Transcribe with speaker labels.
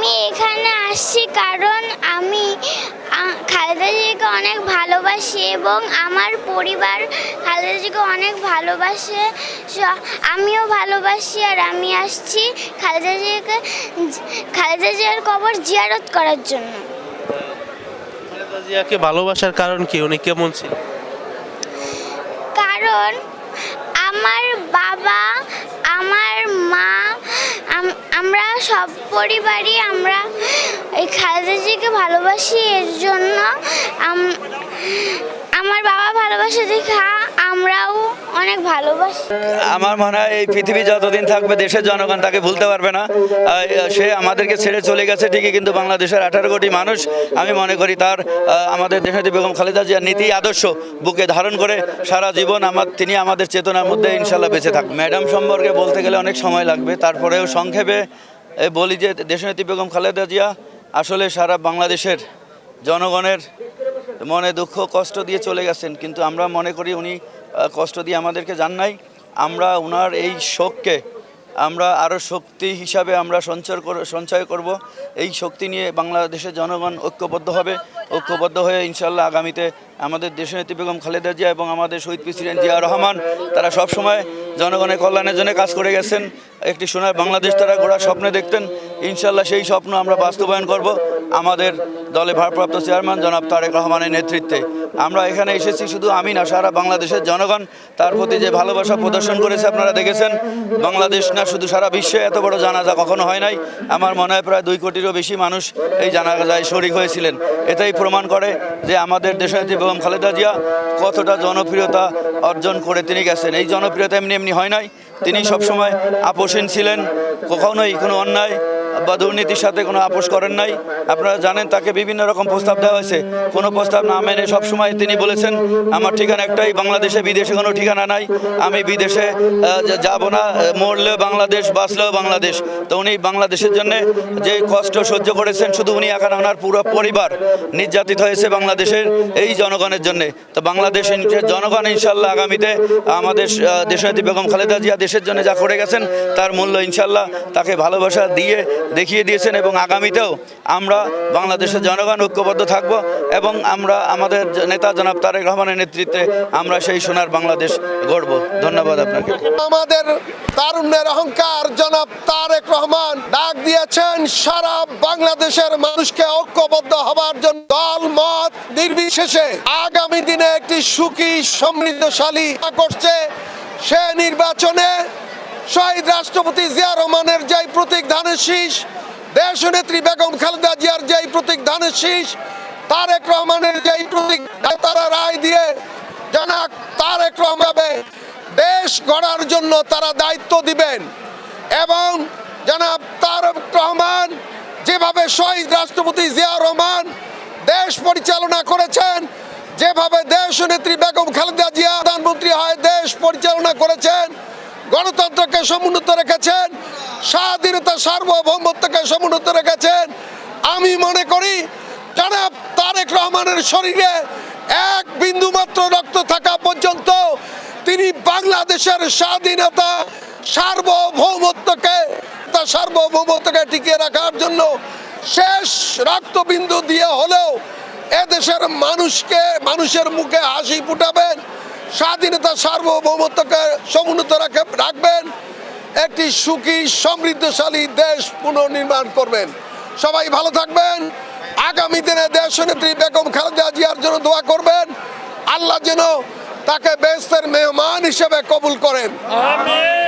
Speaker 1: আমি এখানে আসছি কারণ আমি খালেদা জিয়াকে অনেক ভালোবাসি এবং আমার পরিবার খালেদা জিয়াকে অনেক ভালোবাসে। আমিও ভালোবাসি আর আমি আসছি খালেদা জিয়ার কবর জিয়ারত করার জন্য।
Speaker 2: খালেদা জিয়াকে ভালোবাসার কারণ কি? উনি কেমন ছিল?
Speaker 1: কারণ আমার বাবা, আমার মা, আমরা সব পরিবারই আমরা এই খালেদা জিয়াকে ভালোবাসি। এর জন্য আমার বাবা ভালোবাসে দেখে আমরাও অনেক ভালোবাসি।
Speaker 3: আমার মনে হয় এই পৃথিবী যতদিন থাকবে দেশের জনগণ তাকে ভুলতে পারবে না। সে আমাদেরকে ছেড়ে চলে গেছে ঠিকই, কিন্তু বাংলাদেশের 18 কোটি মানুষ আমি মনে করি তার আমাদের দেশনেত্রী বেগম খালেদা জিয়ার নীতি আদর্শ বুকে ধারণ করে সারা জীবন তিনি আমাদের চেতনার মধ্যে ইনশাল্লাহ বেঁচে থাকবেন। ম্যাডাম সম্পর্কে বলতে গেলে অনেক সময় লাগবে, তারপরেও সংক্ষেপে বলি যে দেশনেত্রী বেগম খালেদা জিয়া আসলে সারা বাংলাদেশের জনগণের মনে দুঃখ কষ্ট দিয়ে চলে গেছেন, কিন্তু আমরা মনে করি উনি কষ্ট দিয়ে আমাদেরকে যান নাই। আমরা ওনার এই শোককে আমরা আরও শক্তি হিসাবে আমরা সঞ্চয় করব। এই শক্তি নিয়ে বাংলাদেশের জনগণ ঐক্যবদ্ধ হয়ে ইনশাল্লাহ আগামীতে আমাদের দেশনেত্রী বেগম খালেদা জিয়া এবং আমাদের শহীদ প্রেসিডেন্ট জিয়া রহমান তারা সবসময় জনগণের কল্যাণের জন্য কাজ করে গেছেন। একটি সোনার বাংলাদেশ তারা গড়ার স্বপ্ন দেখতেন। ইনশাল্লাহ সেই স্বপ্ন আমরা বাস্তবায়ন করব আমাদের দলে ভারপ্রাপ্ত চেয়ারম্যান জনাব তারেক রহমানের নেতৃত্বে। আমরা এখানে এসেছি শুধু আমি না, সারা বাংলাদেশের জনগণ তার প্রতি যে ভালোবাসা প্রদর্শন করেছে আপনারা দেখেছেন। বাংলাদেশ না, শুধু সারা বিশ্বে এত বড় জানাজা কখনো হয় নাই। আমার মনে হয় প্রায় 2 কোটিরও বেশি মানুষ এই জানাজায় শরীক হয়েছিলেন। এটাই প্রমাণ করে যে আমাদের দেশনেত্রী বেগম খালেদা জিয়া কতটা জনপ্রিয়তা অর্জন করে তিনি গেছেন। এই জনপ্রিয়তা এমনি এমনি হয় নাই। তিনি সবসময় আপোষহীন ছিলেন, কখনোই কোনো অন্যায় বা দুর্নীতির সাথে কোনো আপোষ করেন নাই। আপনারা জানেন তাকে বিভিন্ন রকম প্রস্তাব দেওয়া হয়েছে, কোনো প্রস্তাব না মেনে সবসময় তিনি বলেছেন আমার ঠিকানা একটাই, বাংলাদেশে, বিদেশে কোনো ঠিকানা নাই, আমি বিদেশে যাব না, মরলেও বাংলাদেশ, বাঁচলেও বাংলাদেশ। তো উনি বাংলাদেশের জন্য যে কষ্ট সহ্য করেছেন, শুধু উনি একা না, ওনার পুরো পরিবার নির্যাতিত হয়েছে বাংলাদেশের এই জনগণের জন্য। তো বাংলাদেশের জনগণ ইনশাল্লাহ আগামীতে আমাদের দেশনেত্রী বেগম খালেদা জিয়া দেশের জন্য যা করে গেছেন তার মূল্য ইনশাল্লাহ তাকে ভালোবাসা দিয়ে দেখিয়ে দিয়েছেন। এবং আগামীতেও আমরা বাংলাদেশের জনগণ ঐক্যবদ্ধ থাকব এবং আমরা আমাদের নেতা জনাব তারেক রহমানের নেতৃত্বে আমরা সেই সোনার বাংলাদেশ গড়ব। ধন্যবাদ আপনাকে।
Speaker 4: আমাদের তারুণ্যের অহংকার জনাব তারেক রহমান ডাক দিয়েছেন সারা বাংলাদেশের মানুষকে ঐক্যবদ্ধ হবার জন্য, দল মত নির্বিশেষে আগামী দিনে একটি সুখী সমৃদ্ধশালী করছে। সে নির্বাচনে শহীদ রাষ্ট্রপতি জিয়া রহমানের যেই প্রতীক ধানের শীষ, দেশনেত্রী বেগম খালেদা জিয়ার যেই প্রতীক ধানের শীষ, তারেক রহমানের যেই প্রতীক, তারা রায় দিয়ে জনাব তারেক রহমান দেশ গড়ার জন্য তারা দায়িত্ব দিবেন। এবং জনাব তারেক রহমান যেভাবে শহীদ রাষ্ট্রপতি জিয়া রহমান দেশ পরিচালনা করেছেন, যেভাবে দেশনেত্রী বেগম খালেদা জিয়া প্রধানমন্ত্রী হয় দেশ পরিচালনা করেছেন, গণতন্ত্রকে সমুন্নত রেখেছেন, স্বাধীনতা সার্বভৌমত্বকে সমুন্নত রেখেছেন, আমি মনে করি জনাব তারেক রহমানের শরীরে 1 বিন্দু মাত্র রক্ত থাকা পর্যন্ত তিনি বাংলাদেশের স্বাধীনতা সার্বভৌমত্বকে টিকিয়ে রাখার জন্য শেষ রক্তবিন্দু দিয়ে হলেও এদেশের মানুষের মুখে হাসি ফুটাবেন, স্বাধীনতা সার্বভৌমত্বকে সমুন্নত রাখবেন, একটি সুখী সমৃদ্ধশালী দেশ পুনর্নির্মাণ করবেন। সবাই ভালো থাকবেন। আগামী দিনে দেশনেত্রী বেগম খালেদা জিয়ার জন্য দোয়া করবেন, আল্লাহ যেন তাকে বেহেশতের মেহমান হিসেবে কবুল করেন।